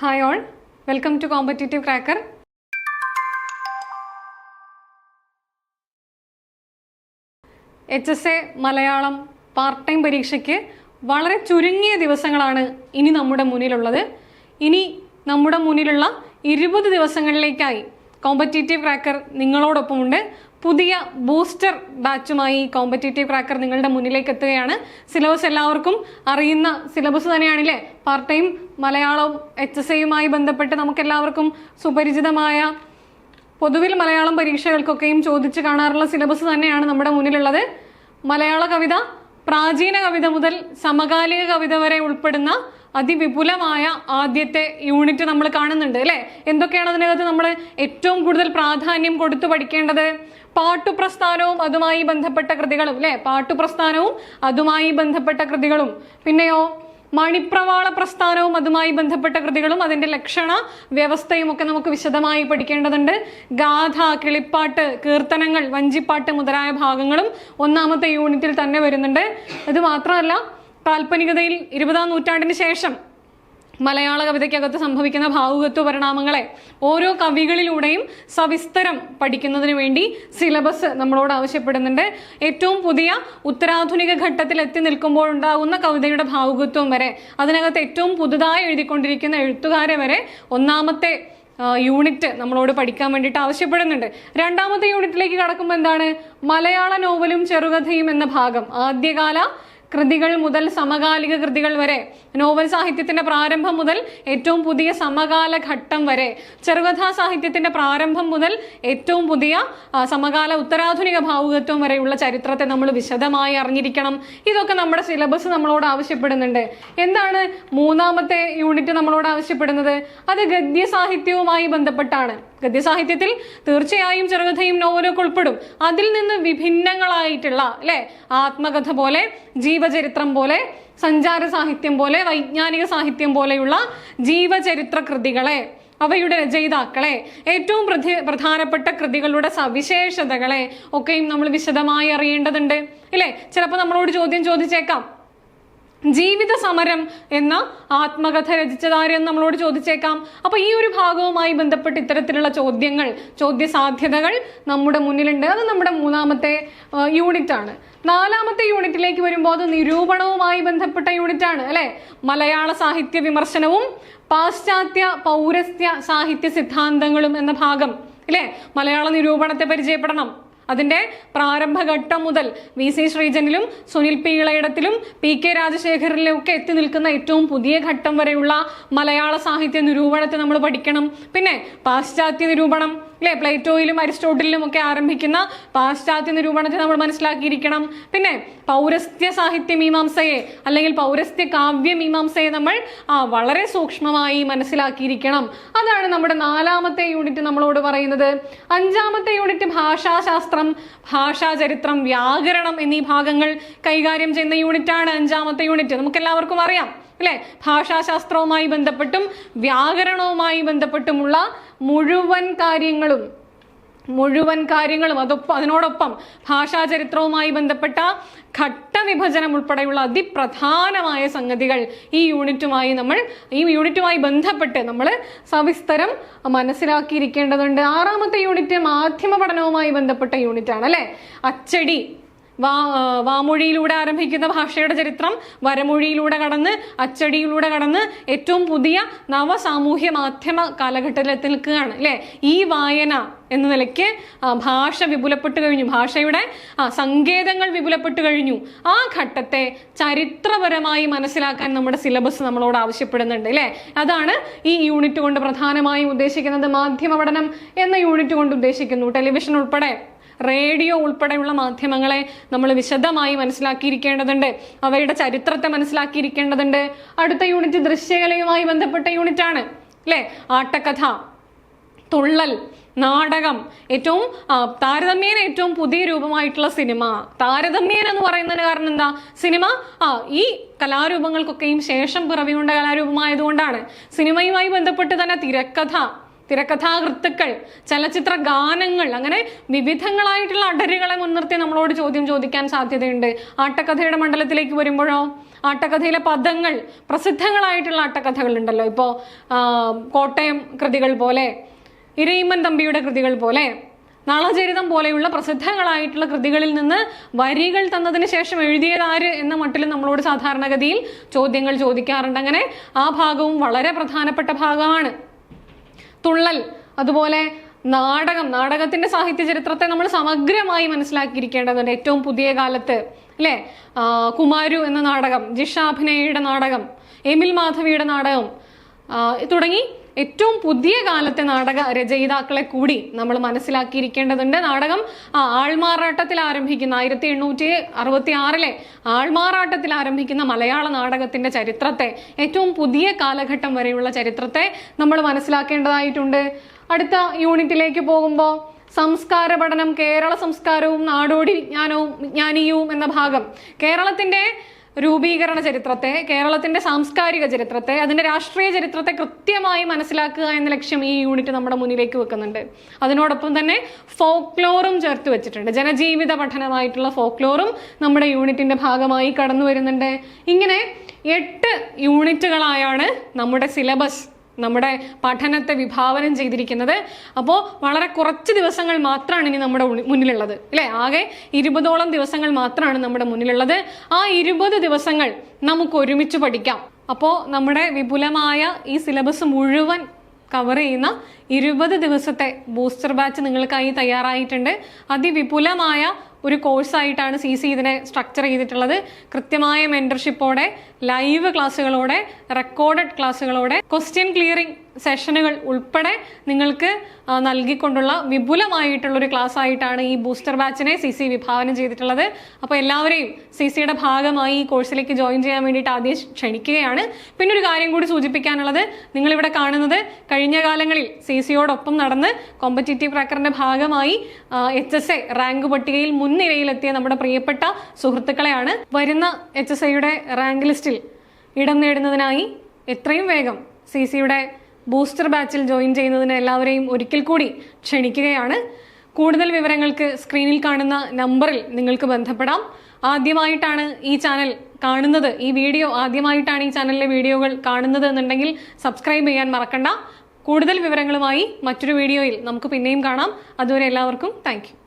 Hi all, welcome to Competitive Cracker. HSA Malayalam part time പരീക്ഷയ്ക്ക് വളരെ ചുരുങ്ങിയ ദിവസങ്ങളാണ് ഇനി നമ്മുടെ മുന്നിലുള്ളത്. ഇനി നമ്മുടെ മുന്നിലുള്ള 20 ദിവസങ്ങളിലേക്കായി കോമ്പറ്റീറ്റീവ് ക്രാക്കർ നിങ്ങളോടൊപ്പമുണ്ട്. പുതിയ ബൂസ്റ്റർ ബാച്ചുമായി കോമ്പറ്റീറ്റീവ് ക്രാക്കർ നിങ്ങളുടെ മുന്നിലേക്ക് എത്തുകയാണ്. സിലബസ് എല്ലാവർക്കും അറിയുന്ന സിലബസ് തന്നെയാണില്ലേ? പാർട്ട് ടൈം മലയാളം HSAയുമായി ബന്ധപ്പെട്ട് നമുക്കെല്ലാവർക്കും സുപരിചിതമായ പൊതുവിൽ മലയാളം പരീക്ഷകൾക്കൊക്കെയും ചോദിച്ചു കാണാറുള്ള സിലബസ് തന്നെയാണ് നമ്മുടെ മുന്നിലുള്ളത്. മലയാള കവിത, പ്രാചീന കവിത മുതൽ സമകാലിക കവിത വരെ ഉൾപ്പെടുന്ന അതിവിപുലമായ ആദ്യത്തെ യൂണിറ്റ് നമ്മൾ കാണുന്നുണ്ട് അല്ലേ? എന്തൊക്കെയാണ് അതിനകത്ത് നമ്മൾ ഏറ്റവും കൂടുതൽ പ്രാധാന്യം കൊടുത്തു പഠിക്കേണ്ടത്? പാട്ടുപ്രസ്ഥാനവും അതുമായി ബന്ധപ്പെട്ട കൃതികളും അല്ലെ? പാട്ടുപ്രസ്ഥാനവും അതുമായി ബന്ധപ്പെട്ട കൃതികളും, പിന്നെയോ മണിപ്രവാള പ്രസ്ഥാനവും അതുമായി ബന്ധപ്പെട്ട കൃതികളും അതിന്റെ ലക്ഷണ വ്യവസ്ഥയും ഒക്കെ നമുക്ക് വിശദമായി പഠിക്കേണ്ടതുണ്ട്. ഗാഥ, കിളിപ്പാട്ട്, കീർത്തനങ്ങൾ, വഞ്ചിപ്പാട്ട് മുതലായ ഭാഗങ്ങളും ഒന്നാമത്തെ യൂണിറ്റിൽ തന്നെ വരുന്നുണ്ട്. ഇത് മാത്രമല്ല, കാൽപ്പനികതയിൽ 20-ാം നൂറ്റാണ്ടിന് ശേഷം മലയാള കവിതയ്ക്കകത്ത് സംഭവിക്കുന്ന ഭാവുകത്വ പരിണാമങ്ങളെ ഓരോ കവികളിലൂടെയും സവിസ്തരം പഠിക്കുന്നതിന് വേണ്ടി സിലബസ് നമ്മളോട് ആവശ്യപ്പെടുന്നുണ്ട്. ഏറ്റവും പുതിയ ഉത്തരാധുനിക ഘട്ടത്തിൽ എത്തി നിൽക്കുമ്പോൾ ഉണ്ടാകുന്ന കവിതയുടെ ഭാവുകത്വം വരെ, അതിനകത്ത് ഏറ്റവും പുതുതായി എഴുതിക്കൊണ്ടിരിക്കുന്ന എഴുത്തുകാരെ വരെ ഒന്നാമത്തെ യൂണിറ്റ് നമ്മളോട് പഠിക്കാൻ വേണ്ടിയിട്ട് ആവശ്യപ്പെടുന്നുണ്ട്. രണ്ടാമത്തെ യൂണിറ്റിലേക്ക് കടക്കുമ്പോൾ എന്താണ്? മലയാള നോവലും ചെറുകഥയും എന്ന ഭാഗം, ആദ്യകാല കൃതികൾ മുതൽ സമകാലിക കൃതികൾ വരെ, നോവൽ സാഹിത്യത്തിന്റെ പ്രാരംഭം മുതൽ ഏറ്റവും പുതിയ സമകാല ഘട്ടം വരെ, ചെറുകഥാ സാഹിത്യത്തിന്റെ പ്രാരംഭം മുതൽ ഏറ്റവും പുതിയ സമകാല ഉത്തരാധുനിക ഭാവുകത്വം വരെയുള്ള ചരിത്രത്തെ നമ്മൾ വിശദമായി അറിഞ്ഞിരിക്കണം. ഇതൊക്കെ നമ്മുടെ സിലബസ് നമ്മളോട് ആവശ്യപ്പെടുന്നുണ്ട്. എന്താണ് മൂന്നാമത്തെ യൂണിറ്റ് നമ്മളോട് ആവശ്യപ്പെടുന്നത്? അത് ഗദ്യ സാഹിത്യവുമായി ബന്ധപ്പെട്ടാണ്. ഗദ്യസാഹിത്യത്തിൽ തീർച്ചയായും ചെറുകഥയും നോവലൊക്കെ ഉൾപ്പെടും. അതിൽ നിന്ന് വിഭിന്നങ്ങളായിട്ടുള്ള അല്ലെ, ആത്മകഥ പോലെ, ജീവചരിത്രം പോലെ, സഞ്ചാര സാഹിത്യം പോലെ, വൈജ്ഞാനിക സാഹിത്യം പോലെയുള്ള ജീവചരിത്ര കൃതികളെ, അവയുടെ രചയിതാക്കളെ, ഏറ്റവും പ്രധാനപ്പെട്ട കൃതികളുടെ സവിശേഷതകളെ ഒക്കെയും നമ്മൾ വിശദമായി അറിയേണ്ടതുണ്ട് അല്ലെ? ചിലപ്പോൾ നമ്മളോട് ചോദ്യം ചോദിച്ചേക്കാം, ജീവിത സമരം എന്ന ആത്മകഥ രചിച്ചതാരെന്ന് നമ്മളോട് ചോദിച്ചേക്കാം. അപ്പൊ ഈ ഒരു ഭാഗവുമായി ബന്ധപ്പെട്ട് ഇത്തരത്തിലുള്ള ചോദ്യങ്ങൾ, ചോദ്യ സാധ്യതകൾ നമ്മുടെ മുന്നിലുണ്ട്. അത് നമ്മുടെ മൂന്നാമത്തെ യൂണിറ്റ് ആണ്. നാലാമത്തെ യൂണിറ്റിലേക്ക് വരുമ്പോൾ അത് നിരൂപണവുമായി ബന്ധപ്പെട്ട യൂണിറ്റ് ആണ് അല്ലെ? മലയാള സാഹിത്യ വിമർശനവും പാശ്ചാത്യ പൗരസ്ത്യ സാഹിത്യ സിദ്ധാന്തങ്ങളും എന്ന ഭാഗം അല്ലെ? മലയാള നിരൂപണത്തെ പരിചയപ്പെടണം. അതിന്റെ പ്രാരംഭഘട്ടം മുതൽ VC ശ്രീജനിലും സുനിൽ പി ഇളയിടത്തിലും PK രാജശേഖരിലും ഒക്കെ എത്തി നിൽക്കുന്ന ഏറ്റവും പുതിയ ഘട്ടം വരെയുള്ള മലയാള സാഹിത്യ നിരൂപണത്തെ നമ്മൾ പഠിക്കണം. പിന്നെ പാശ്ചാത്യ നിരൂപണം അല്ലെ? പ്ലേറ്റോയിലും അരിസ്റ്റോട്ടിലും ഒക്കെ ആരംഭിക്കുന്ന പാശ്ചാത്യ നിരൂപണത്തെ നമ്മൾ മനസ്സിലാക്കിയിരിക്കണം. പിന്നെ പൗരസ്ത്യ സാഹിത്യ മീമാംസയെ അല്ലെങ്കിൽ പൗരസ്ത്യ കാവ്യ മീമാംസയെ നമ്മൾ വളരെ സൂക്ഷ്മമായി മനസ്സിലാക്കിയിരിക്കണം. അതാണ് നമ്മുടെ നാലാമത്തെ യൂണിറ്റ് നമ്മളോട് പറയുന്നത്. അഞ്ചാമത്തെ യൂണിറ്റ് ഭാഷാശാസ്ത്രം, ഭാഷാചരിത്രം, വ്യാകരണം എന്നീ ഭാഗങ്ങൾ കൈകാര്യം ചെയ്യുന്ന യൂണിറ്റ് ആണ് അഞ്ചാമത്തെ യൂണിറ്റ്. നമുക്ക് എല്ലാവർക്കും അറിയാം അല്ലെ? ഭാഷാശാസ്ത്രവുമായി ബന്ധപ്പെട്ടും വ്യാകരണവുമായി ബന്ധപ്പെട്ടുമുള്ള മുഴുവൻ കാര്യങ്ങളും അതിനോടൊപ്പം ഭാഷാചരിത്രവുമായി ബന്ധപ്പെട്ട ഘട്ടവിഭജനം ഉൾപ്പെടെയുള്ള അതിപ്രധാനമായ സംഗതികൾ ഈ യൂണിറ്റുമായി ബന്ധപ്പെട്ട് നമ്മൾ സവിസ്തരം മനസ്സിലാക്കിയിരിക്കേണ്ടതുണ്ട്. ആറാമത്തെ യൂണിറ്റ് മാധ്യമ പഠനവുമായി ബന്ധപ്പെട്ട യൂണിറ്റ് ആണ് അല്ലെ? അച്ചടി, വാമൊഴിയിലൂടെ ആരംഭിക്കുന്ന ഭാഷയുടെ ചരിത്രം വരമൊഴിയിലൂടെ കടന്ന് അച്ചടിയിലൂടെ കടന്ന് ഏറ്റവും പുതിയ നവസാമൂഹ്യ മാധ്യമ കാലഘട്ടത്തിൽ എത്തി നിൽക്കുകയാണ് അല്ലെ? ഈ വായന എന്ന നിലയ്ക്ക് ഭാഷ വിപുലപ്പെട്ടു കഴിഞ്ഞു, ഭാഷയുടെ സങ്കേതങ്ങൾ വിപുലപ്പെട്ടു കഴിഞ്ഞു. ആ ഘട്ടത്തെ ചരിത്രപരമായി മനസ്സിലാക്കാൻ നമ്മുടെ സിലബസ് നമ്മളോട് ആവശ്യപ്പെടുന്നുണ്ട് അല്ലെ? അതാണ് ഈ യൂണിറ്റ് കൊണ്ട് പ്രധാനമായും ഉദ്ദേശിക്കുന്നത്. മാധ്യമ പഠനം എന്ന യൂണിറ്റ് കൊണ്ട് ഉദ്ദേശിക്കുന്നു ടെലിവിഷൻ ഉൾപ്പെടെ, റേഡിയോ ഉൾപ്പെടെയുള്ള മാധ്യമങ്ങളെ നമ്മൾ വിശദമായി മനസ്സിലാക്കിയിരിക്കേണ്ടതുണ്ട്. അവയുടെ ചരിത്രത്തെ മനസ്സിലാക്കിയിരിക്കേണ്ടതുണ്ട്. അടുത്ത യൂണിറ്റ് ദൃശ്യകലയുമായി ബന്ധപ്പെട്ട യൂണിറ്റ് ആണ് അല്ലെ? ആട്ടക്കഥ, തുള്ളൽ, നാടകം, താരതമ്യേന ഏറ്റവും പുതിയ രൂപമായിട്ടുള്ള സിനിമ. താരതമ്യേന എന്ന് പറയുന്നതിന് കാരണം എന്താ? സിനിമ ഈ കലാരൂപങ്ങൾക്കൊക്കെയും ശേഷം പിറവികൊണ്ട കലാരൂപമായതുകൊണ്ടാണ്. സിനിമയുമായി ബന്ധപ്പെട്ട് തന്നെ തിരക്കഥ, തിരക്കഥാകൃത്തുക്കൾ, ചലച്ചിത്ര ഗാനങ്ങൾ, അങ്ങനെ വിവിധങ്ങളായിട്ടുള്ള അടരുകളെ മുൻനിർത്തി നമ്മളോട് ചോദ്യം ചോദിക്കാൻ സാധ്യതയുണ്ട്. ആട്ടക്കഥയുടെ മണ്ഡലത്തിലേക്ക് വരുമ്പോഴോ ആട്ടക്കഥയിലെ പദങ്ങൾ, പ്രസിദ്ധങ്ങളായിട്ടുള്ള ആട്ടക്കഥകൾ ഉണ്ടല്ലോ. ഇപ്പോൾ കോട്ടയം കൃതികൾ പോലെ, ഇരയിമ്മൻ തമ്പിയുടെ കൃതികൾ പോലെ, നളചരിതം പോലെയുള്ള പ്രസിദ്ധങ്ങളായിട്ടുള്ള കൃതികളിൽ നിന്ന് വരികൾ തന്നതിന് ശേഷം എഴുതിയതാര് എന്ന മട്ടിൽ നമ്മളോട് സാധാരണഗതിയിൽ ചോദ്യങ്ങൾ ചോദിക്കാറുണ്ട്. അങ്ങനെ ആ ഭാഗവും വളരെ പ്രധാനപ്പെട്ട ഭാഗമാണ്. തുള്ളൽ, അതുപോലെ നാടകത്തിന്റെ സാഹിത്യ ചരിത്രത്തെ നമ്മൾ സമഗ്രമായി മനസ്സിലാക്കിയിരിക്കേണ്ടതുണ്ട്. ഏറ്റവും പുതിയ കാലത്ത് അല്ലെ, കുമാരു എന്ന നാടകം, ജിഷാഭിനയുടെ നാടകം, എമിൽ മാധവിയുടെ നാടകം തുടങ്ങി ഏറ്റവും പുതിയ കാലത്തെ നാടക രചയിതാക്കളെ കൂടി നമ്മൾ മനസ്സിലാക്കിയിരിക്കേണ്ടതുണ്ട്. നാടകം ആൾമാറാട്ടത്തിൽ ആരംഭിക്കുന്ന 1866 ആൾമാറാട്ടത്തിൽ ആരംഭിക്കുന്ന മലയാള നാടകത്തിന്റെ ചരിത്രത്തെ, ഏറ്റവും പുതിയ കാലഘട്ടം വരെയുള്ള ചരിത്രത്തെ നമ്മൾ മനസ്സിലാക്കേണ്ടതായിട്ടുണ്ട്. അടുത്ത യൂണിറ്റിലേക്ക് പോകുമ്പോൾ സംസ്കാര പഠനം, കേരള സംസ്കാരവും നാടോടി വിജ്ഞാനീയവും എന്ന ഭാഗം, കേരളത്തിന്റെ രൂപീകരണ ചരിത്രത്തെ, കേരളത്തിന്റെ സാംസ്കാരിക ചരിത്രത്തെ, അതിന്റെ രാഷ്ട്രീയ ചരിത്രത്തെ കൃത്യമായി മനസ്സിലാക്കുക എന്ന ലക്ഷ്യം ഈ യൂണിറ്റ് നമ്മുടെ മുന്നിലേക്ക് വെക്കുന്നുണ്ട്. അതിനോടൊപ്പം തന്നെ ഫോക്ലോറും ചേർത്ത് വെച്ചിട്ടുണ്ട്. ജനജീവിത പഠനമായിട്ടുള്ള ഫോക്ലോറും നമ്മുടെ യൂണിറ്റിന്റെ ഭാഗമായി കടന്നു വരുന്നുണ്ട്. ഇങ്ങനെ 8 യൂണിറ്റുകളായാണ് നമ്മുടെ സിലബസ്, നമ്മുടെ പഠനത്തെ വിഭാവനം ചെയ്തിരിക്കുന്നത്. അപ്പോൾ വളരെ കുറച്ച് ദിവസങ്ങൾ മാത്രമാണ് ഇനി നമ്മുടെ മുന്നിലുള്ളത് അല്ലെ. ആകെ 20ഓളം ദിവസങ്ങൾ മാത്രമാണ് നമ്മുടെ മുന്നിലുള്ളത്. ആ 20 ദിവസങ്ങൾ നമുക്ക് ഒരുമിച്ച് പഠിക്കാം. അപ്പോൾ നമ്മുടെ വിപുലമായ ഈ സിലബസ് മുഴുവൻ കവർ ചെയ്യുന്ന 20 ദിവസത്തെ ബൂസ്റ്റർ ബാച്ച് നിങ്ങൾക്കായി തയ്യാറായിട്ടുണ്ട്. അതിവിപുലമായ ഒരു കോഴ്സായിട്ടാണ് CC ഇതിനെ സ്ട്രക്ചർ ചെയ്തിട്ടുള്ളത്. കൃത്യമായ മെന്റർഷിപ്പോടെ, ലൈവ് ക്ലാസ്സുകളോടെ, റെക്കോർഡഡ് ക്ലാസ്സുകളോടെ, ക്വസ്റ്റ്യൻ ക്ലിയറിംഗ് സെഷനുകൾ ഉൾപ്പെടെ നിങ്ങൾക്ക് നൽകിക്കൊണ്ടുള്ള വിപുലമായിട്ടുള്ള ഒരു ക്ലാസ് ആയിട്ടാണ് ഈ ബൂസ്റ്റർ ബാച്ചിനെ CC വിഭാവനം ചെയ്തിട്ടുള്ളത്. അപ്പോൾ എല്ലാവരെയും CCയുടെ ഭാഗമായി ഈ കോഴ്സിലേക്ക് ജോയിൻ ചെയ്യാൻ വേണ്ടിയിട്ട് ആദ്യം ക്ഷണിക്കുകയാണ്. പിന്നെ ഒരു കാര്യം കൂടി സൂചിപ്പിക്കാനുള്ളത്, നിങ്ങളിവിടെ കാണുന്നത് കഴിഞ്ഞ കാലങ്ങളിൽ CCയോടൊപ്പം നടന്ന് കോമ്പറ്റീറ്റീവ് ക്രാക്കറിന്റെ ഭാഗമായി HSA റാങ്ക് പട്ടികയിൽ മുൻനിരയിലെത്തിയ നമ്മുടെ പ്രിയപ്പെട്ട സുഹൃത്തുക്കളെയാണ്. വരുന്ന HSAയുടെ റാങ്ക് ലിസ്റ്റിൽ ഇടം നേടുന്നതിനായി എത്രയും വേഗം CCയുടെ ബൂസ്റ്റർ ബാച്ചിൽ ജോയിൻ ചെയ്യുന്നതിന് എല്ലാവരെയും ഒരിക്കൽ കൂടി ക്ഷണിക്കുകയാണ്. കൂടുതൽ വിവരങ്ങൾക്ക് സ്ക്രീനിൽ കാണുന്ന നമ്പറിൽ നിങ്ങൾക്ക് ബന്ധപ്പെടാം. ആദ്യമായിട്ടാണ് ഈ ചാനൽ കാണുന്നത്, ഈ വീഡിയോ ആദ്യമായിട്ടാണ് ഈ ചാനലിലെ വീഡിയോകൾ കാണുന്നത് എന്നുണ്ടെങ്കിൽ സബ്സ്ക്രൈബ് ചെയ്യാൻ മറക്കണ്ട. കൂടുതൽ വിവരങ്ങളുമായി മറ്റൊരു വീഡിയോയിൽ നമുക്ക് പിന്നെയും കാണാം. അതുവരെ എല്ലാവർക്കും താങ്ക് യു.